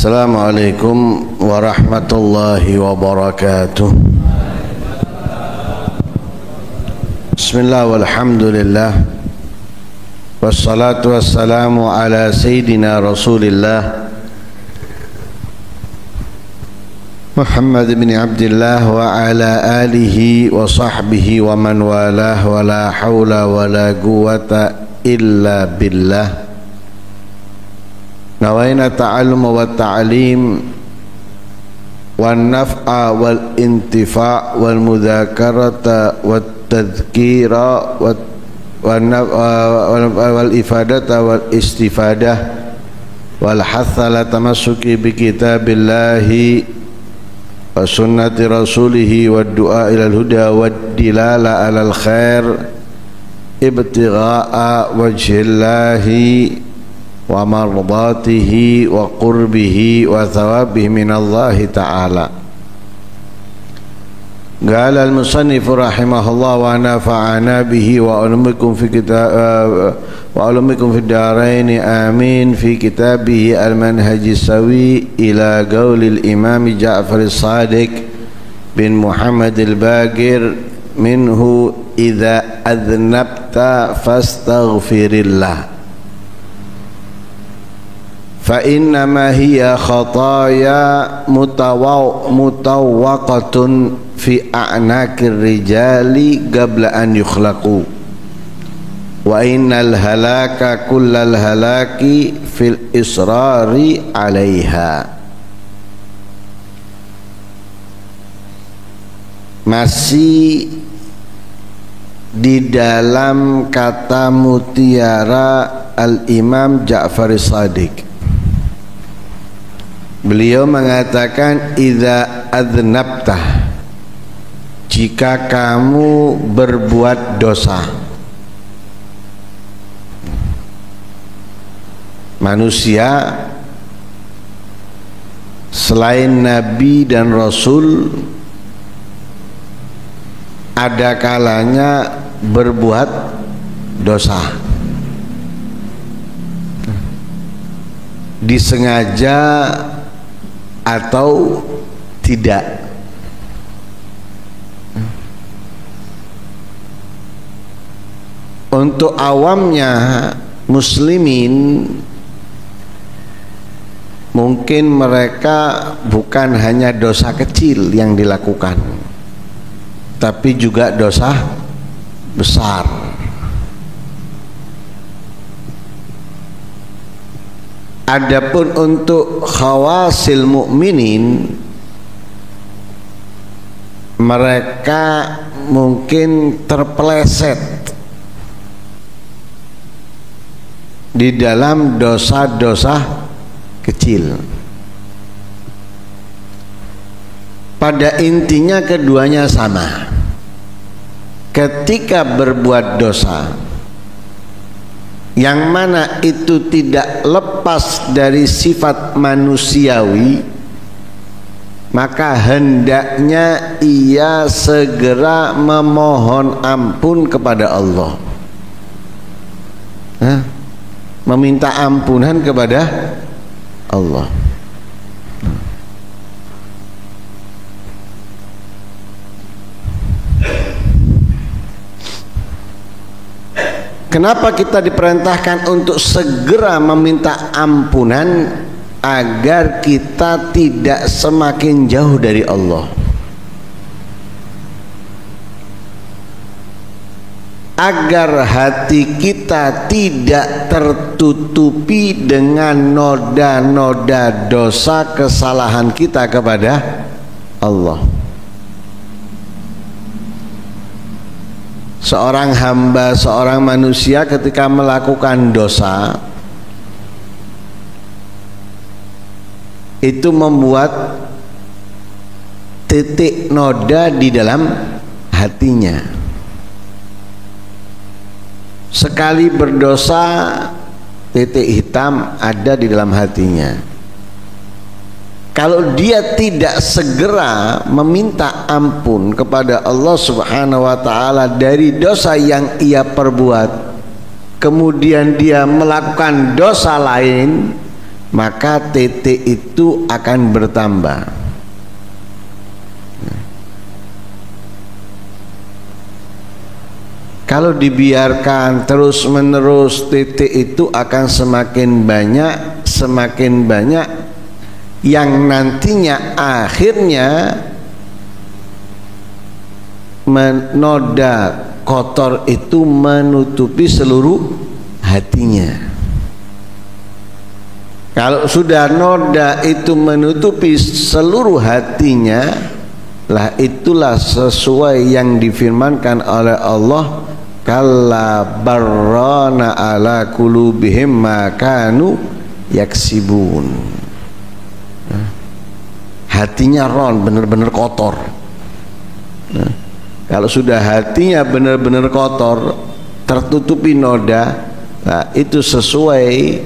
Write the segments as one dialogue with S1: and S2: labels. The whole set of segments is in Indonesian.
S1: Assalamualaikum warahmatullahi wabarakatuh. Bismillah walhamdulillah wassalatu wassalamu ala sayyidina Rasulillah Muhammad bin Abdullah wa ala alihi wa sahbihi wa man walah wa la hawla wa la quwwata illa billah. Nawaina ta'alluma wa ta'lim wa naf'a wal intifa' wal mudhakarata wa tadhkira wal ifadata wal istifadah wal hatha la tamassuki bi kitabillahi wa sunnati rasulihi wa du'a ilal huda wa dilala alal khair ibtigha'a wajhillahi wa mardatihi wa qurbihi wa thawabihi minallahi ta'ala. Qala al-musannif rahimahullah wa nafa'ana bihi wa ulumikum fi kitab wa ulumikum fi darain amin fi kitabihi al-manhaj as-sawi ila qaulil imam Ja'far as-Sadiq bin Muhammad al-Baqir minhu idza adhnabta fastaghfirillah fa innama hiya khataya mutawaqatun fi a'naqir rijali qabla an yukhlaqu wa innal halaka kullal halaki fil israri 'alaiha. Masih di dalam kata mutiara Al-Imam Ja'far as-Sadiq, beliau mengatakan idza adznabta, jika kamu berbuat dosa. Manusia selain Nabi dan Rasul ada kalanya berbuat dosa, disengaja atau tidak. Untuk awamnya muslimin mungkin mereka bukan hanya dosa kecil yang dilakukan, tapi juga dosa besar. Adapun untuk khawasil mukminin, mereka mungkin terpeleset di dalam dosa-dosa kecil. Pada intinya keduanya sama. Ketika berbuat dosa yang mana itu tidak lepas dari sifat manusiawi, maka hendaknya ia segera memohon ampun kepada Allah, meminta ampunan kepada Allah. Kenapa kita diperintahkan untuk segera meminta ampunan? Agar kita tidak semakin jauh dari Allah, agar hati kita tidak tertutupi dengan noda-noda dosa kesalahan kita kepada Allah. Seorang hamba, seorang manusia ketika melakukan dosa itu membuat titik noda di dalam hatinya. Sekali berdosa, titik hitam ada di dalam hatinya. Kalau dia tidak segera meminta ampun kepada Allah Subhanahu wa ta'ala dari dosa yang ia perbuat, kemudian dia melakukan dosa lain maka titik itu akan bertambah. Kalau dibiarkan terus menerus, titik itu akan semakin banyak yang nantinya akhirnya noda kotor itu menutupi seluruh hatinya. Kalau sudah noda itu menutupi seluruh hatinya, lah itulah sesuai yang difirmankan oleh Allah, kalla barrana ala qulubihim ma kanu yaksibun. Hatinya ron, benar-benar kotor. Kalau sudah hatinya benar-benar kotor, tertutupi noda, nah itu sesuai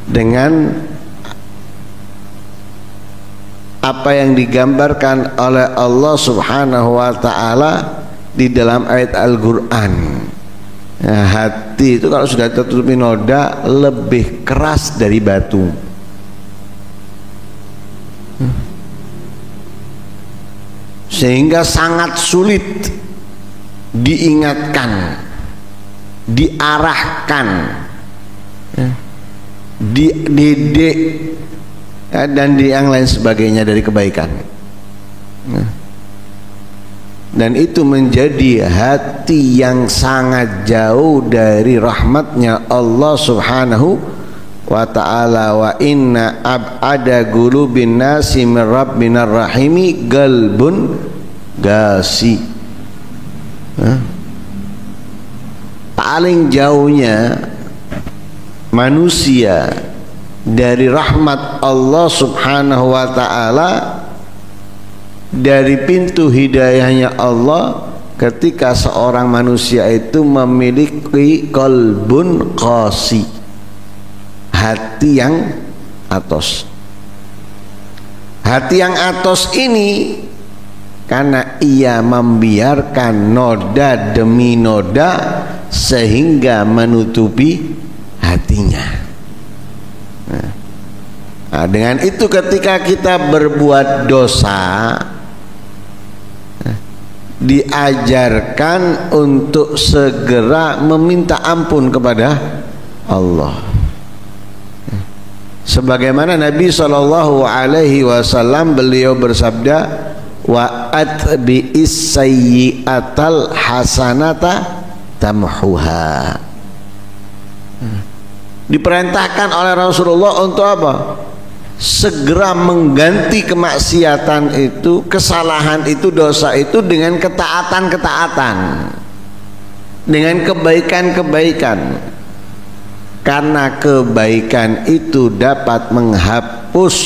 S1: dengan apa yang digambarkan oleh Allah Subhanahu wa ta'ala di dalam ayat Al-Quran. Nah, hati itu kalau sudah tertutupi noda lebih keras dari batu. Sehingga sangat sulit diingatkan, diarahkan, dididik dan yang lain sebagainya dari kebaikan. Dan itu menjadi hati yang sangat jauh dari rahmatnya Allah Subhanahu wa ta'ala. Wa inna ab'ada qulubin nasi min rabbinar rahimi qalbun gasi. Paling jauhnya manusia dari rahmat Allah Subhanahu wa ta'ala, dari pintu hidayahnya Allah, ketika seorang manusia itu memiliki qalbun qasi, hati yang atos. Hati yang atos ini karena ia membiarkan noda demi noda sehingga menutupi hatinya. Nah, dengan itu ketika kita berbuat dosa, diajarkan untuk segera meminta ampun kepada Allah. Sebagaimana Nabi SAW beliau bersabda, wa atbi'is sayyi'atal hasanata tamhuha. Diperintahkan oleh Rasulullah untuk apa? Segera mengganti kemaksiatan itu, kesalahan itu, dosa itu dengan ketaatan-ketaatan, dengan kebaikan-kebaikan. Karena kebaikan itu dapat menghapus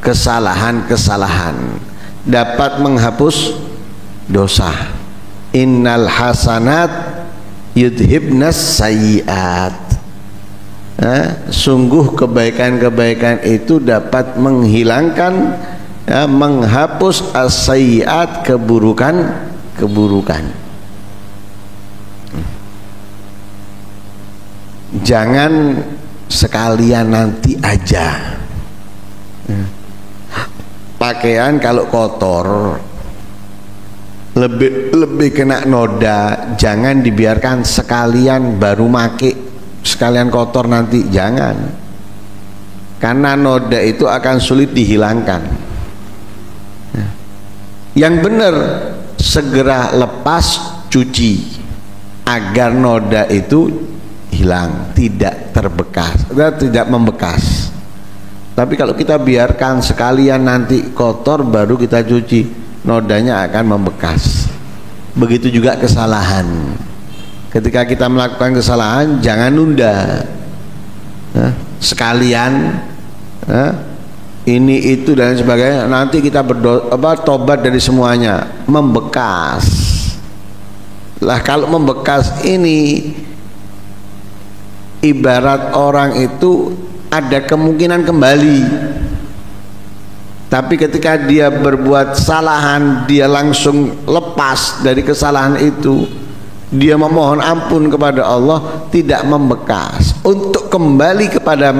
S1: kesalahan-kesalahan, dapat menghapus dosa. Innal hasanat yudhibnas sayyiat. Sungguh kebaikan-kebaikan itu dapat menghilangkan, menghapus as-sayyiat, keburukan-keburukan. Jangan sekalian nanti aja. Pakaian kalau kotor, lebih kena noda, jangan dibiarkan sekalian baru make, sekalian kotor nanti, jangan. Karena noda itu akan sulit dihilangkan. Yang benar segera lepas, cuci agar noda itu hilang, tidak terbekas, tidak membekas. Tapi kalau kita biarkan sekalian nanti kotor baru kita cuci, nodanya akan membekas. Begitu juga kesalahan. Ketika kita melakukan kesalahan, jangan nunda. Sekalian ini itu dan sebagainya, nanti kita tobat dari semuanya, membekas. Lah kalau membekas ini ibarat orang itu ada kemungkinan kembali. Tapi ketika dia berbuat kesalahan, dia langsung lepas dari kesalahan itu, dia memohon ampun kepada Allah tidak membekas. Untuk kembali kepada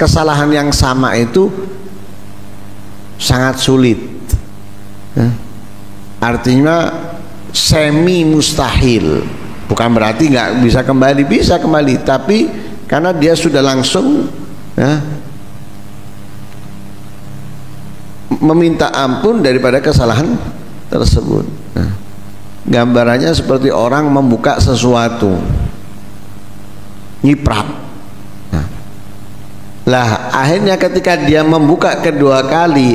S1: kesalahan yang sama itu sangat sulit. Artinya semi mustahil. Bukan berarti nggak bisa kembali, bisa kembali, tapi karena dia sudah langsung meminta ampun daripada kesalahan tersebut. Gambarannya seperti orang membuka sesuatu, nyiprat. Lah akhirnya ketika dia membuka kedua kali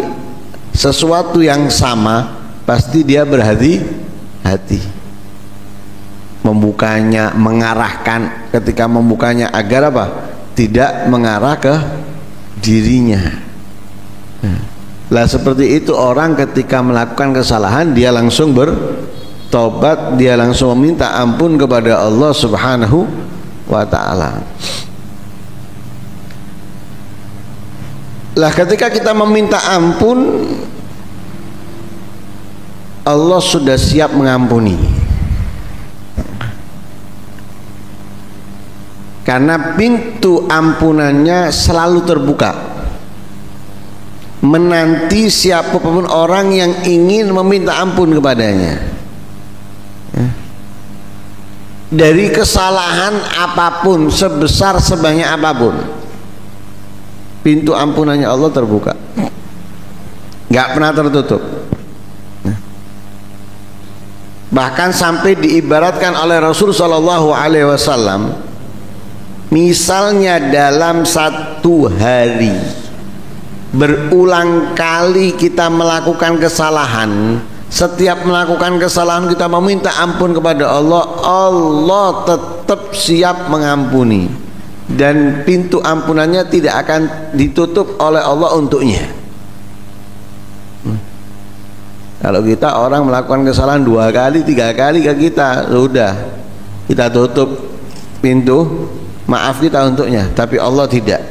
S1: sesuatu yang sama, pasti dia berhati-hati membukanya, mengarahkan ketika membukanya agar apa? Tidak mengarah ke dirinya. Lah seperti itu orang ketika melakukan kesalahan dia langsung bertobat, dia langsung meminta ampun kepada Allah Subhanahu wa ta'ala. Lah ketika kita meminta ampun, Allah sudah siap mengampuni, karena pintu ampunannya selalu terbuka, menanti siapapun orang yang ingin meminta ampun kepadanya dari kesalahan apapun, sebesar sebanyak apapun. Pintu ampunannya Allah terbuka, nggak pernah tertutup. Bahkan sampai diibaratkan oleh Rasul Shallallahu Alaihi Wasallam, misalnya dalam satu hari berulang kali kita melakukan kesalahan, setiap melakukan kesalahan kita meminta ampun kepada Allah, Allah tetap siap mengampuni, dan pintu ampunannya tidak akan ditutup oleh Allah untuknya. Kalau kita orang melakukan kesalahan 2 kali 3 kali ke kita, sudah kita tutup pintu maaf kita untuknya, tapi Allah tidak.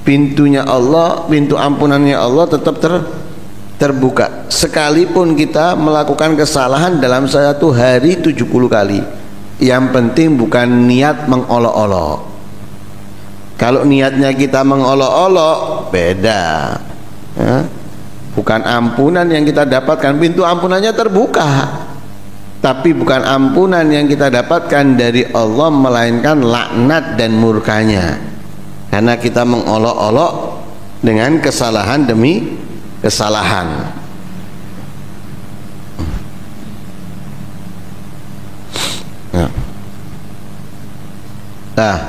S1: Pintunya Allah, pintu ampunannya Allah tetap terbuka. Sekalipun kita melakukan kesalahan dalam satu hari 70 kali, yang penting bukan niat mengolok-olok. Kalau niatnya kita mengolok-olok, beda. Bukan ampunan yang kita dapatkan, pintu ampunannya terbuka, tapi bukan ampunan yang kita dapatkan dari Allah, melainkan laknat dan murkanya, karena kita mengolok-olok dengan kesalahan demi kesalahan. Nah,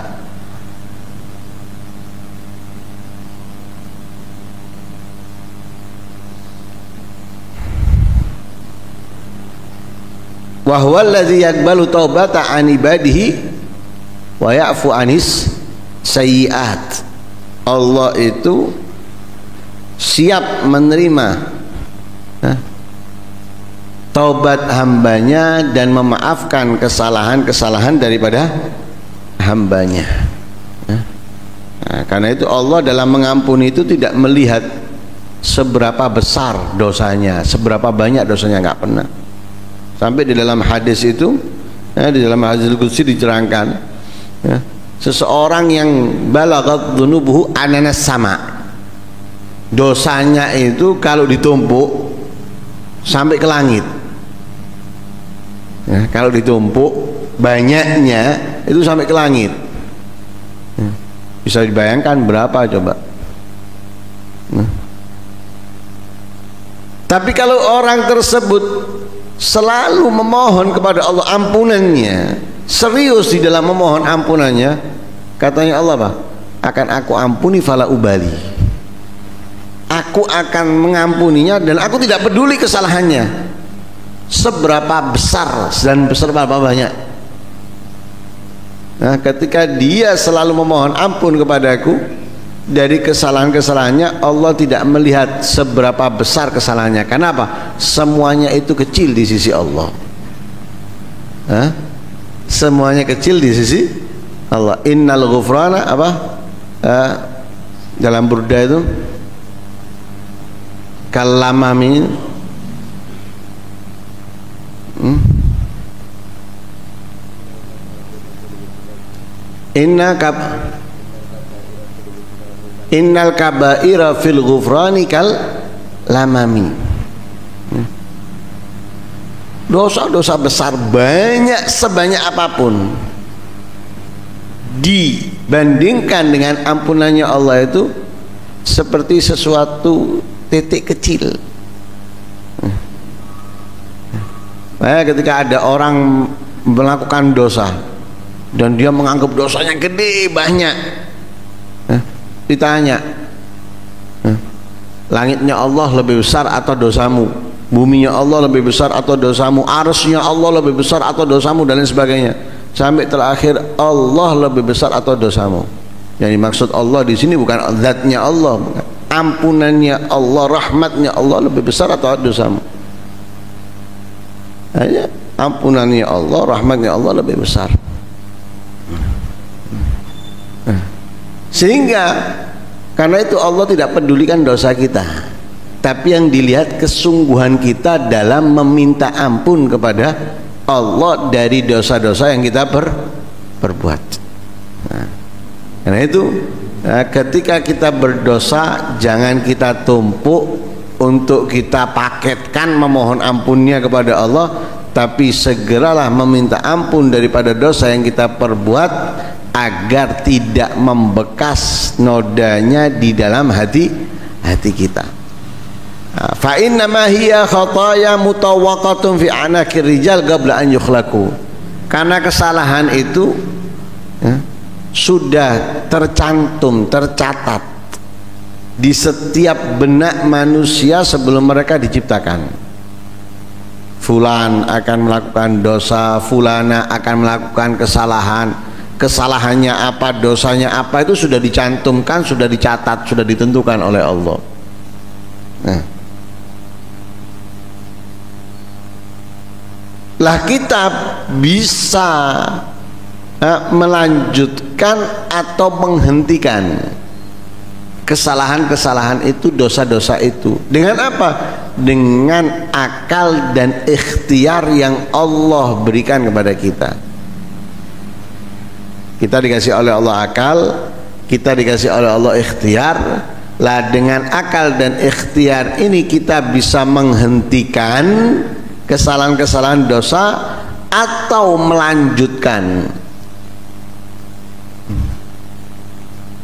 S1: wa huwa allazi yaqbalu taubata an ibadihi wa ya'fu anis sayyi'at. Allah itu siap menerima taubat hambanya dan memaafkan kesalahan-kesalahan daripada hambanya. Nah, karena itu Allah dalam mengampuni itu tidak melihat seberapa besar dosanya, seberapa banyak dosanya, nggak pernah. Sampai di dalam hadis itu, di dalam hadis qudsi diterangkan, seseorang yang balaghat dzunubuhu ananas sama, dosanya itu kalau ditumpuk sampai ke langit. Kalau ditumpuk banyaknya itu sampai ke langit. Bisa dibayangkan berapa coba. Tapi kalau orang tersebut selalu memohon kepada Allah ampunannya, serius di dalam memohon ampunannya, katanya Allah apa? Akan aku ampuni fala ubali. Aku akan mengampuninya dan aku tidak peduli kesalahannya seberapa besar dan seberapa banyak. Nah, ketika dia selalu memohon ampun kepadaku dari kesalahan-kesalahannya, Allah tidak melihat seberapa besar kesalahannya. Kenapa? Semuanya itu kecil di sisi Allah. Semuanya kecil di sisi Allah. Innal ghufrana apa? Dalam Burda itu kalamamin innal kabaira fil ghufrani kal lamami. Dosa-dosa besar banyak sebanyak apapun dibandingkan dengan ampunannya Allah itu seperti sesuatu titik kecil. Ketika ada orang melakukan dosa dan dia menganggap dosanya gede banyak, ditanya, langitnya Allah lebih besar atau dosamu, buminya Allah lebih besar atau dosamu, arsy-nya Allah lebih besar atau dosamu, dan lain sebagainya, sampai terakhir Allah lebih besar atau dosamu. Yang dimaksud Allah di sini bukan zatnya Allah, bukan. Ampunannya Allah, rahmatnya Allah lebih besar atau dosamu. Hanya ampunannya Allah, rahmatnya Allah lebih besar. Sehingga karena itu Allah tidak pedulikan dosa kita, tapi yang dilihat kesungguhan kita dalam meminta ampun kepada Allah dari dosa-dosa yang kita perbuat. Karena itu ketika kita berdosa, jangan kita tumpuk untuk kita paketkan memohon ampunnya kepada Allah, tapi segeralah meminta ampun daripada dosa yang kita perbuat agar tidak membekas nodanya di dalam hati kita. Fa inna ma hiya khataya mutawaqatun fi anakir rijal qabla an yukhlaqu. Karena kesalahan itu sudah tercantum, tercatat di setiap benak manusia sebelum mereka diciptakan. Fulan akan melakukan dosa, fulana akan melakukan kesalahan. Kesalahannya apa, dosanya apa, itu sudah dicantumkan, sudah dicatat, sudah ditentukan oleh Allah. Lah kita bisa melanjutkan atau menghentikan kesalahan-kesalahan itu, dosa-dosa itu, dengan apa? Dengan akal dan ikhtiar yang Allah berikan kepada kita. Kita dikasih oleh Allah akal, kita dikasih oleh Allah ikhtiar. Lah dengan akal dan ikhtiar ini kita bisa menghentikan kesalahan-kesalahan dosa atau melanjutkan.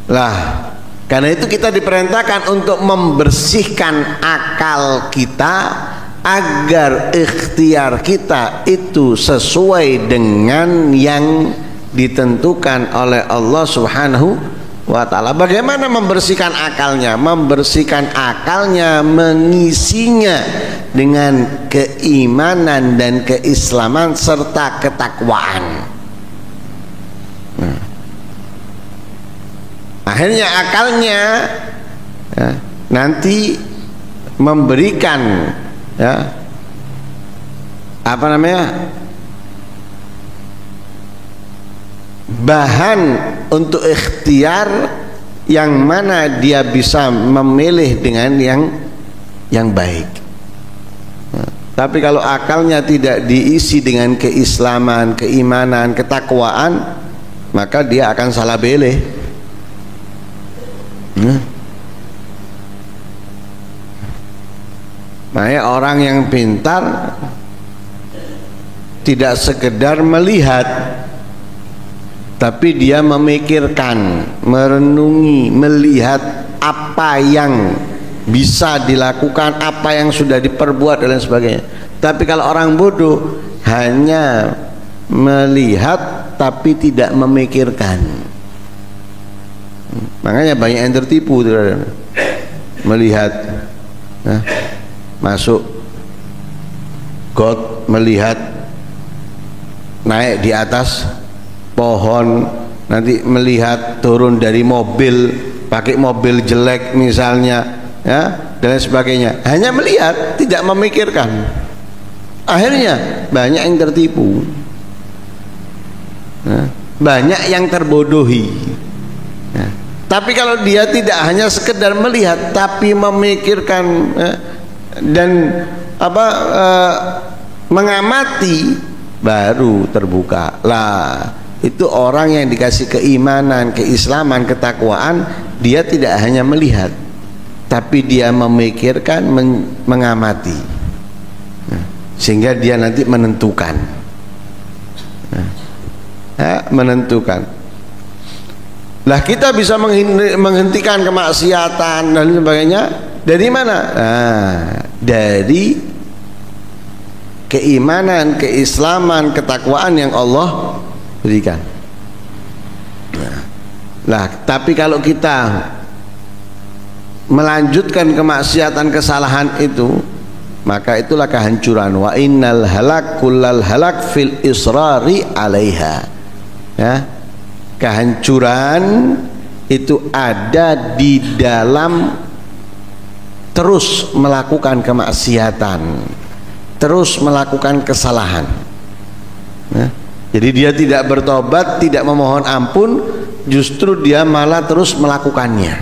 S1: Lah karena itu kita diperintahkan untuk membersihkan akal kita agar ikhtiar kita itu sesuai dengan yang ditentukan oleh Allah Subhanahu wa ta'ala. Bagaimana membersihkan akalnya? Membersihkan akalnya, mengisinya dengan keimanan dan keislaman serta ketakwaan. Akhirnya akalnya nanti memberikan bahan untuk ikhtiar yang mana dia bisa memilih dengan yang baik. Tapi kalau akalnya tidak diisi dengan keislaman, keimanan, ketakwaan, maka dia akan salah pilih. Makanya orang yang pintar tidak sekedar melihat, tapi dia memikirkan, merenungi, melihat apa yang bisa dilakukan, apa yang sudah diperbuat dan lain sebagainya. Tapi kalau orang bodoh hanya melihat tapi tidak memikirkan, makanya banyak yang tertipu. Melihat masuk got, melihat naik di atas pohon, nanti melihat turun dari mobil, pakai mobil jelek misalnya, dan lain sebagainya. Hanya melihat, tidak memikirkan. Akhirnya banyak yang tertipu, banyak yang terbodohi. Tapi kalau dia tidak hanya sekedar melihat, tapi memikirkan dan mengamati, baru terbuka lah. itu orang yang dikasih keimanan, keislaman, ketakwaan, dia tidak hanya melihat, tapi dia memikirkan, mengamati, sehingga dia nanti menentukan, menentukan. Lah kita bisa menghentikan kemaksiatan dan sebagainya dari mana? Dari keimanan, keislaman, ketakwaan yang Allah berikan. Nah, tapi kalau kita melanjutkan kemaksiatan, kesalahan itu, maka itulah kehancuran. Wa innal halak kullal halak fil israri alaiha. Ya, kehancuran itu ada di dalam terus melakukan kemaksiatan, terus melakukan kesalahan. Jadi dia tidak bertobat, tidak memohon ampun, justru dia malah terus melakukannya.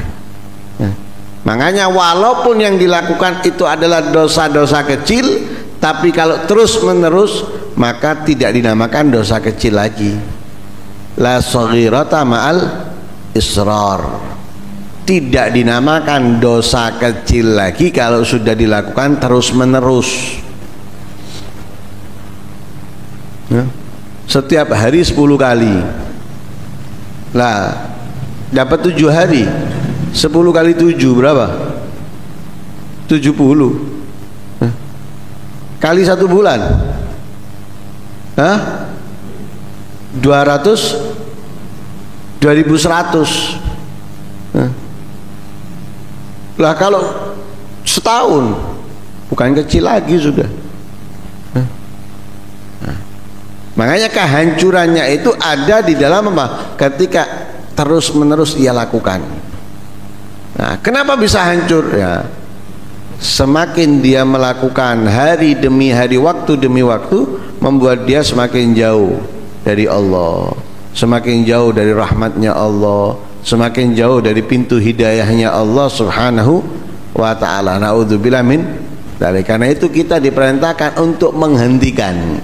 S1: Makanya walaupun yang dilakukan itu adalah dosa-dosa kecil, tapi kalau terus menerus maka tidak dinamakan dosa kecil lagi. La shaghirata ma'al israr. Tidak dinamakan dosa kecil lagi kalau sudah dilakukan terus menerus. Setiap hari 10 kali. Lah dapat 7 hari. 10 kali 7 berapa? 70. Kali 1 bulan. 2100. Lah kalau setahun bukan kecil lagi sudah. Makanya kehancurannya itu ada di dalam apa? Ketika terus menerus ia lakukan. Nah, kenapa bisa hancur? Ya, semakin dia melakukan hari demi hari, waktu demi waktu, membuat dia semakin jauh dari Allah, semakin jauh dari rahmatnya Allah, semakin jauh dari pintu hidayahnya Allah subhanahu wa ta'ala. Na'udzubillah min dzalik. Karena itu kita diperintahkan untuk menghentikan,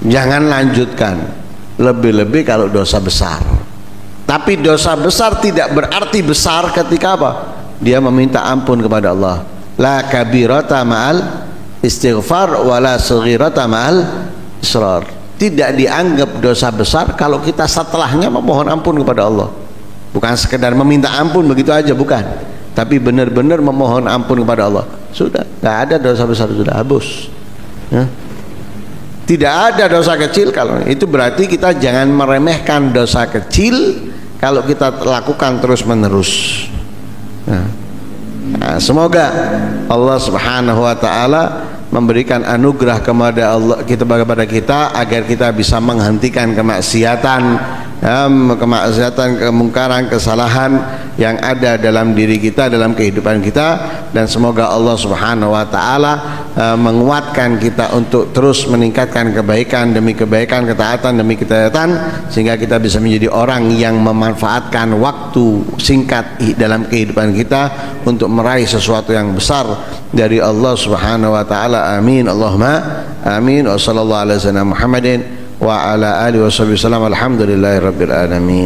S1: jangan lanjutkan, lebih-lebih kalau dosa besar. Tapi dosa besar tidak berarti besar ketika apa? Dia meminta ampun kepada Allah. La kabirata ma'al istighfar wa la saghirata ma'al israr. Tidak dianggap dosa besar kalau kita setelahnya memohon ampun kepada Allah. Bukan sekedar meminta ampun begitu aja, bukan. Tapi benar-benar memohon ampun kepada Allah. Sudah, nggak ada dosa besar, sudah habis. Tidak ada dosa kecil. Kalau itu berarti kita jangan meremehkan dosa kecil kalau kita lakukan terus menerus. Nah, semoga Allah subhanahu wa ta'ala memberikan anugerah kepada kita agar kita bisa menghentikan kemaksiatan, kemungkaran, kesalahan yang ada dalam diri kita, dalam kehidupan kita. Dan semoga Allah subhanahu wa ta'ala menguatkan kita untuk terus meningkatkan kebaikan demi kebaikan, ketaatan demi ketaatan, sehingga kita bisa menjadi orang yang memanfaatkan waktu singkat dalam kehidupan kita untuk meraih sesuatu yang besar dari Allah subhanahu wa ta'ala. Amin, Allahumma amin. Wa sallallahu ala sayyidina Muhammadin wa ala alihi wa sahbihi wasallam. Alhamdulillahi rabbil alamin.